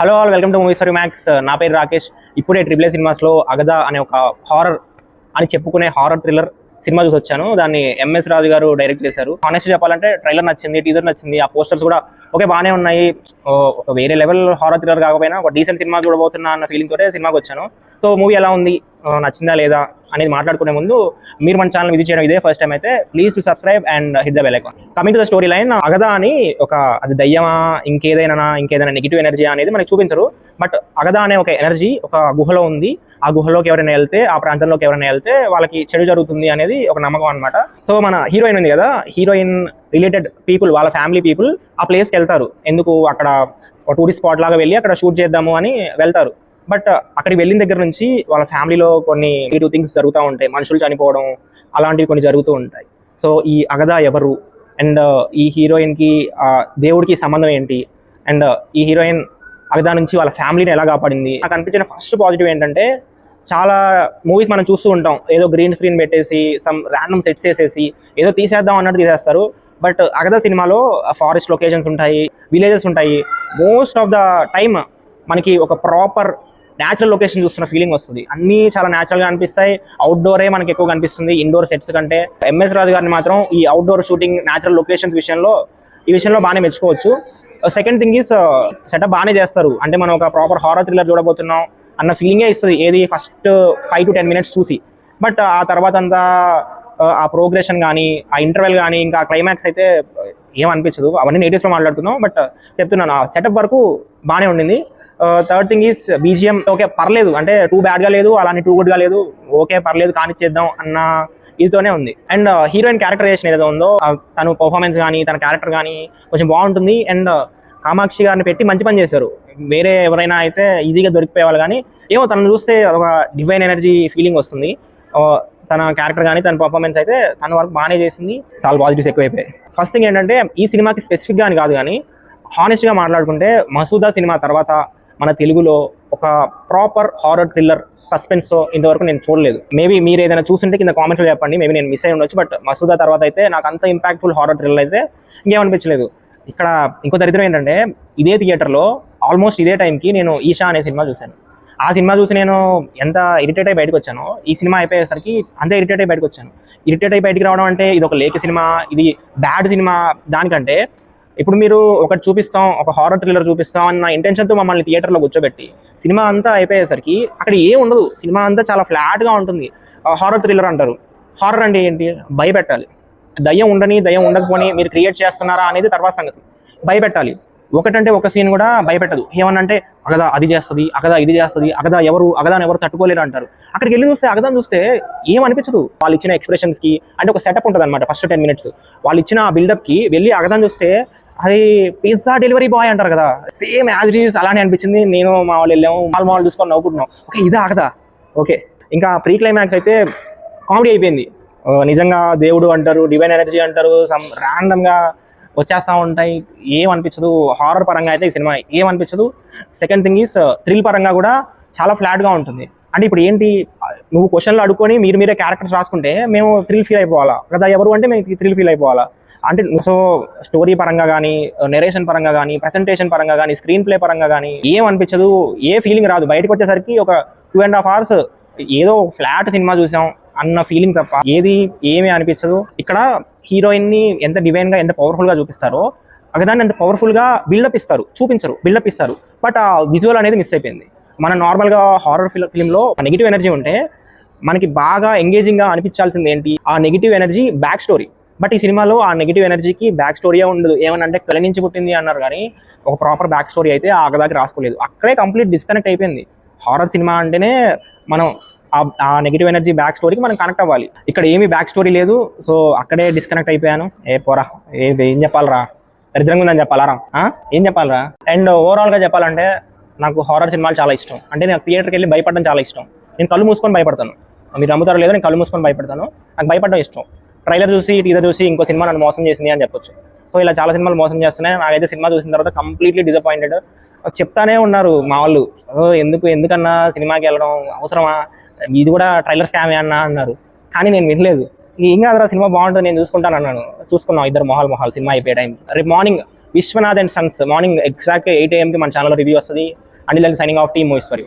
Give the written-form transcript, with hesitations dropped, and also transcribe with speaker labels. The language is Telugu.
Speaker 1: Hello all, welcome to movies for max. నా పేరు రాకేష్. ఇప్పుడే ట్రిపుల్ ఏ సినిమాస్లో అగదా అనే ఒక హారర్ అని చెప్పుకునే హారర్ థ్రిల్లర్ సినిమా చూసి వచ్చాను. దాన్ని ఎంఎస్ రాజు గారు డైరెక్ట్ చేశారు. హానెస్ట్ చెప్పాలంటే ట్రైలర్ నచ్చింది, టీజర్ నచ్చింది, ఆ పోస్టర్స్ కూడా ఓకే బాగానే ఉన్నాయి. ఒక వేరే లెవెల్ హారర్ థ్రిల్లర్ కాకపోయినా ఒక డీసెంట్ సినిమా చూడబోతున్నా అన్న ఫీలింగ్ తోటే సినిమాకి వచ్చాను. సో మూవీ ఎలా ఉంది, నచ్చిందా లేదా అనేది మాట్లాడుకునే ముందు మీరు మన ఛానల్ విజిట్ చేయడం ఇదే ఫస్ట్ టైం అయితే please to subscribe and hit the bell icon. Coming to the story line, అగదా అని ఒక అది దయ్యమా ఇంకేదైనా నెగిటివ్ ఎనర్జీ అనేది మనకి చూపించరు. బట్ అగదా అనే ఒక ఎనర్జీ ఒక గుహలో ఉంది. ఆ గుహలోకి ఎవరైనా వెళ్తే, ఆ ప్రాంతంలోకి ఎవరైనా వెళ్తే వాళ్ళకి చెడు జరుగుతుంది అనేది ఒక నమ్మకం అనమాట. సో మన హీరోయిన్ ఉంది కదా, హీరోయిన్ రిలేటెడ్ పీపుల్, వాళ్ళ ఫ్యామిలీ పీపుల్ ఆ ప్లేస్కి వెళ్తారు. ఎందుకు అక్కడ ఒక టూరిస్ట్ స్పాట్ లాగా వెళ్ళి అక్కడ షూట్ చేద్దాము అని వెళ్తారు. బట్ అక్కడికి వెళ్ళిన దగ్గర నుంచి వాళ్ళ ఫ్యామిలీలో కొన్ని నెగిటివ్ థింగ్స్ జరుగుతూ ఉంటాయి. మనుషులు చనిపోవడం అలాంటివి కొన్ని జరుగుతూ ఉంటాయి. సో ఈ అగదా ఎవరు, అండ్ ఈ హీరోయిన్కి దేవుడికి సంబంధం ఏంటి, అండ్ ఈ హీరోయిన్ అగదా నుంచి వాళ్ళ ఫ్యామిలీని ఎలా కాపాడింది. నాకు అనిపించిన ఫస్ట్ పాజిటివ్ ఏంటంటే, చాలా మూవీస్ మనం చూస్తూ ఉంటాం, ఏదో గ్రీన్ స్క్రీన్ పెట్టేసి సమ్ ర్యాండమ్ సెట్స్ వేసేసి ఏదో తీసేద్దాం అన్నట్టు తీసేస్తారు. బట్ అగదా సినిమాలో ఫారెస్ట్ లొకేషన్స్ ఉంటాయి, విలేజెస్ ఉంటాయి. మోస్ట్ ఆఫ్ ద టైమ్ మనకి ఒక ప్రాపర్ న్యాచురల్ లొకేషన్ చూస్తున్న ఫీలింగ్ వస్తుంది. అన్నీ చాలా న్యాచురల్గా అనిపిస్తాయి. అవుట్డోరే మనకి ఎక్కువ కనిపిస్తుంది ఇండోర్ సెట్స్ కంటే. ఎంఎస్ రాజు గారిని మాత్రం ఈ అవుట్డోర్ షూటింగ్, న్యాచురల్ లొకేషన్స్ ఈ విషయంలో బాగానే మెచ్చుకోవచ్చు. సెకండ్ థింగ్ ఈస్ సెటప్ బాగానే చేస్తారు. అంటే మనం ఒక ప్రాపర్ హారర్ థ్రిల్లర్ చూడబోతున్నాం అన్న ఫీలింగే ఇస్తుంది ఏది ఫస్ట్ 5 to 10 minutes చూసి. బట్ ఆ తర్వాత అంతా ఆ ప్రోగ్రెషన్ కానీ, ఆ ఇంటర్వెల్ కానీ, ఇంకా క్లైమాక్స్ అయితే ఏమనిపించదు. అవన్నీ నెగిటివ్స్లో మాట్లాడుతున్నాం, బట్ చెప్తున్నాను ఆ సెటప్ వరకు బాగానే ఉండింది. Third thing is BGM okay పర్లేదు, అంటే టూ బ్యాడ్గా లేదు, అలానే టూ గుడ్గా లేదు, ఓకే పర్లేదు కానిచ్చేద్దాం అన్న ఇదితోనే ఉంది. అండ్ హీరోయిన్ క్యారెక్టరైజేషన్ ఏదో ఉందో, తను పర్ఫార్మెన్స్ కానీ తన క్యారెక్టర్ కానీ కొంచెం బాగుంటుంది. అండ్ కామాక్షి గారిని పెట్టి మంచి పని చేశారు. వేరే ఎవరైనా అయితే ఈజీగా దొరికిపోయేవాళ్ళు, కానీ ఏమో తను చూస్తే ఒక డివైన్ ఎనర్జీ ఫీలింగ్ వస్తుంది. తన క్యారెక్టర్ కానీ తన పర్ఫార్మెన్స్ అయితే తన వరకు బాగానే చేసింది. చాలా పాజిటివ్స్ ఎక్కువైపోయాయి. ఫస్ట్ థింగ్ ఏంటంటే, ఈ సినిమాకి స్పెసిఫిక్గా అని కాదు కానీ హానెస్ట్గా మాట్లాడుకుంటే మసూదా సినిమా తర్వాత మన తెలుగులో ఒక ప్రాపర్ హారర్ థ్రిల్లర్ సస్పెన్స్ ఇంతవరకు నేను చూడలేదు. మేబీ మీరు ఏదైనా చూస్తుంటే కింద కామెంట్స్లో చెప్పండి, మేబీ నేను మిస్ అయి ఉండొచ్చు. బట్ మసూదా తర్వాత అయితే నాకు అంత ఇంపాక్ట్ఫుల్ హారర్ థ్రిల్లర్ అయితే ఇంకేమనిపించలేదు. ఇక్కడ ఇంకో దరిద్రం ఏంటంటే, ఇదే థియేటర్లో ఆల్మోస్ట్ ఇదే టైంకి నేను ఈషా అనే సినిమా చూశాను. ఆ సినిమా చూసి నేను ఎంత ఇరిటేట్ అయి బయటకు వచ్చానో, ఈ సినిమా అయిపోయేసరికి అంతే ఇరిటేట్ అయి బయటకు వచ్చాను. ఇరిటేట్ అయి బయటికి రావడం అంటే ఇది ఒక లేక సినిమా, ఇది బ్యాడ్ సినిమా దానికంటే, ఇప్పుడు మీరు ఒకటి చూపిస్తాం, ఒక హారర్ థ్రిల్లర్ చూపిస్తాం అన్న ఇంటెన్షన్తో మమ్మల్ని థియేటర్లో కూర్చోబెట్టి సినిమా అంతా అయిపోయేసరికి అక్కడ ఏం ఉండదు. సినిమా అంతా చాలా ఫ్లాట్గా ఉంటుంది. హారర్ థ్రిల్లర్ అంటారు. హారర్ అంటే ఏంటి? భయపెట్టాలి. దయ్యం ఉండని, దయ్యం ఉండకపోని మీరు క్రియేట్ చేస్తున్నారా అనేది తర్వాత సంగతి. భయపెట్టాలి. ఒకటంటే ఒక సీన్ కూడా భయపెట్టదు. ఏమన్నంటే అగదా అది చేస్తుంది, అగదా ఇది చేస్తుంది, అగదా అగదాని ఎవరు తట్టుకోలేరు అంటారు. అక్కడికి వెళ్ళి చూస్తే అగదాని చూస్తే ఏమనిపించదు. వాళ్ళు ఇచ్చిన ఎక్స్ప్రెషన్స్కి అంటే ఒక సెటప్ ఉంటుంది అనమాట. ఫస్ట్ 10 minutes వాళ్ళు ఇచ్చిన బిల్డప్కి వెళ్ళి అగదాని చూస్తే అది పిజ్జా డెలివరీ బాయ్ అంటారు కదా, సేమ్ యాజ్ ఇట్ ఈస్ అలానే అనిపించింది. నేను మా వాళ్ళు వెళ్ళాము, మాల్ చూసుకొని నవ్వుకుంటున్నాం. ఓకే ఇదా అగదా, ఓకే. ఇంకా ప్రీ క్లైమాక్స్ అయితే కామెడీ అయిపోయింది. నిజంగా దేవుడు అంటారు, డివైన్ ఎనర్జీ అంటారు, సమ్ ర్యాండమ్గా వచ్చేస్తూ ఉంటాయి. ఏమనిపించదు. హారర్ పరంగా అయితే ఈ సినిమా ఏమనిపించదు. సెకండ్ థింగ్ ఈస్ థ్రిల్ పరంగా కూడా చాలా ఫ్లాట్గా ఉంటుంది. అంటే ఇప్పుడు ఏంటి, నువ్వు క్వశ్చన్లు అడుక్కొని మీరే క్యారెక్టర్స్ రాసుకుంటే మేము థ్రిల్ ఫీల్ అయిపోవాలా? కదా ఎవరు అంటే మేము థ్రిల్ ఫీల్ అయిపోవాలా అంటే? సో స్టోరీ పరంగా కానీ, నెరేషన్ పరంగా కానీ, ప్రెజెంటేషన్ పరంగా కానీ, స్క్రీన్ ప్లే పరంగా కానీ ఏమనిపించదు. ఏ ఫీలింగ్ రాదు. బయటకు వచ్చేసరికి ఒక 2.5 hours ఏదో ఫ్లాట్ సినిమా చూసాం అన్న ఫీలింగ్ తప్ప ఏమీ అనిపించదు. ఇక్కడ హీరోయిన్ని ఎంత డివైన్గా, ఎంత పవర్ఫుల్గా చూపిస్తారో అగదాన్ని అంత పవర్ఫుల్గా బిల్డప్ ఇస్తారు. చూపించరు, బిల్డప్ ఇస్తారు. బట్ ఆ విజువల్ అనేది మిస్ అయిపోయింది. మన నార్మల్గా హారర్ ఫిలింలో నెగిటివ్ ఎనర్జీ ఉంటే మనకి బాగా ఎంగేజింగ్గా అనిపించాల్సింది ఏంటి? ఆ negative energy back story. But ఈ సినిమాలో ఆ నెగిటివ్ ఎనర్జీకి బ్యాక్ స్టోరీయే ఉండదు. ఏమనంటే కళ నుంచి పుట్టింది అన్నారు, కానీ ఒక ప్రాపర్ బ్యాక్ స్టోరీ అయితే ఆగదాకి రాసుకోలేదు. అక్కడే కంప్లీట్ డిస్కనెక్ట్ అయిపోయింది. హారర్ సినిమా అంటేనే మనం ఆ నెగిటివ్ ఎనర్జీ బ్యాక్ స్టోరీకి మనం కనెక్ట్ అవ్వాలి. ఇక్కడ ఏమీ బ్యాక్ స్టోరీ లేదు. సో అక్కడే డిస్కనెక్ట్ అయిపోయాను. పోరా ఏం చెప్పాలరా, దరిద్రంగా ఉందని చెప్పాలరా, ఏం చెప్పాలరా. అండ్ ఓవరాల్గా చెప్పాలంటే నాకు హారర్ సినిమాలు చాలా ఇష్టం. అంటే నేను థియేటర్కి వెళ్ళి భయపడడం చాలా ఇష్టం. నేను కళ్ళు మూసుకొని భయపడతాను. మీరు నమ్ముతారో లేదో, నేను కళ్ళు మూసుకొని భయపడతాను. నాకు భయపడడం ఇష్టం. ట్రైలర్ చూసి, టీజర్ చూసి ఇంకో సినిమా నన్ను మోసం చేసింది అని చెప్పొచ్చు. సో ఇలా చాలా సినిమాలు మోసం చేస్తున్నాయి. నాకైతే సినిమా చూసిన తర్వాత కంప్లీట్లీ డిసప్పాయింటెడ్. చెప్తానే ఉన్నారు మా వాళ్ళు, ఎందుకన్నా సినిమాకి వెళ్ళడం అవసరమా, ఇది కూడా ట్రైలర్ స్కామే అన్నారు. కానీ నేను వినలేదు. ఏం కాదురా సినిమా బాగుంటుంది, నేను చూసుకుంటాను అన్నాను. చూసుకున్నాం ఇద్దరు మొహాలు సినిమా అయిపోయే టైం. రేపు morning Vishwanath and sons morning exact 8 AM మన ఛానల్లో రివ్యూ వస్తుంది. And signing off Team Movies for you.